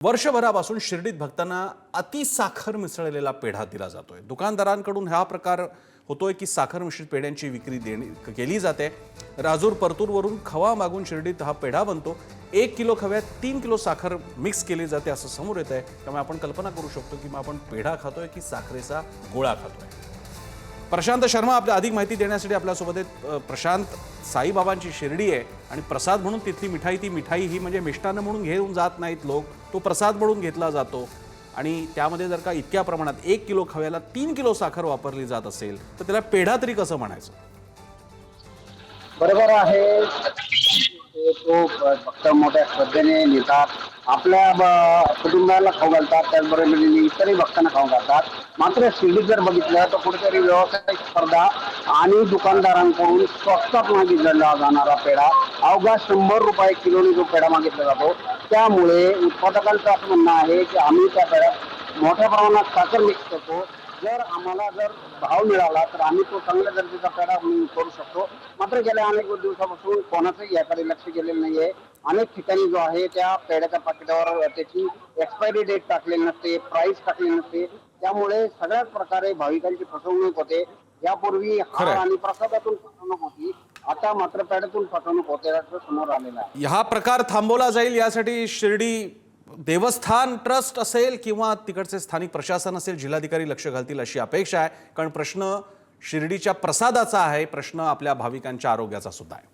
वर्षभरापासून शिर्डीत भक्तांना अतिसाखर मिसळलेला पेढा दिला जातोय। दुकानदारांकडून हा प्रकार होतोय की साखर मिश्रित पेढ्यांची विक्री केली जाते। राजूर परतूरवरून खवा मागून शिर्डीत हा पेढा बनतो। 1 किलो खव्यात 3 किलो साखर मिक्स केली जाते असं समोर येत आहे। त्यामुळे आपण कल्पना करू शकतो की आपण पेढा खातोय की साखरेचा गोळा खातोय। प्रशांत शर्मा आपल्या अधिक माहिती देण्यासाठी आपल्यासोबत आहेत। प्रशांत, साईबाबांची शिर्डी आहे आणि प्रसाद म्हणून तिथली मिठाई, ती मिठाई ही म्हणजे मिष्टान्न म्हणून घेऊन जात नाहीत लोक, तो प्रसाद म्हणून घेतला जातो। आणि त्यामध्ये जर का इतक्या प्रमाणात 1 किलो खव्याला 3 किलो साखर वापरली जात असेल तर त्याला पेढा तरी कसं म्हणायचं? बरोबर आहे. तो फक्त मोठ्या श्रद्धेने नेतात. आपल्या कुटुंबाला खाऊ घालतात, त्याचबरोबर इतरही भक्तांना खाऊ घालतात. मात्र शिर्डीत जर बघितलं तर कुठेतरी व्यावसायिक स्पर्धा आणि दुकानदारांकडून स्वस्तात मागितला जाणारा पेढा अवघा 100 रुपये किलोने जो पेढा मागितला जातो, त्यामुळे उत्पादकांचं असं म्हणणं आहे की आम्ही त्या पेढ्यात मोठ्या प्रमाणात साखर मिक्स करतो. जर आम्हाला भाव मिळाला तर आम्ही तो चांगल्या दर्जाचा पेढा करू शकतो. मात्र गेल्या अनेक दिवसापासून कोणाचंही याकडे लक्ष गेलेलं नाहीये. अनेक ठिकाणी जो आहे त्या पेढ्याच्या पाकिटावर त्याची एक्सपायरी डेट टाकलेली नसते, प्राइस टाकलेली नसते. त्यामुळे सगळ्याच प्रकारे भाविकांची फसवणूक होते। यापूर्वी हार आणि प्रसादातून फसवणूक होती, आता मात्र पेढ्यातून फसवणूक होते असं समोर आलेलं आहे। हा प्रकार थांबवला जाईल यासाठी शिर्डी देवस्थान ट्रस्ट असेल किंवा तिकडचे स्थानिक प्रशासन असेल, जिल्हाधिकारी लक्ष घालतील अशी अपेक्षा आहे। कारण प्रश्न शिर्डीच्या प्रसादाचा आहे, प्रश्न आपल्या भाविकांच्या आरोग्याचा सुद्धा आहे।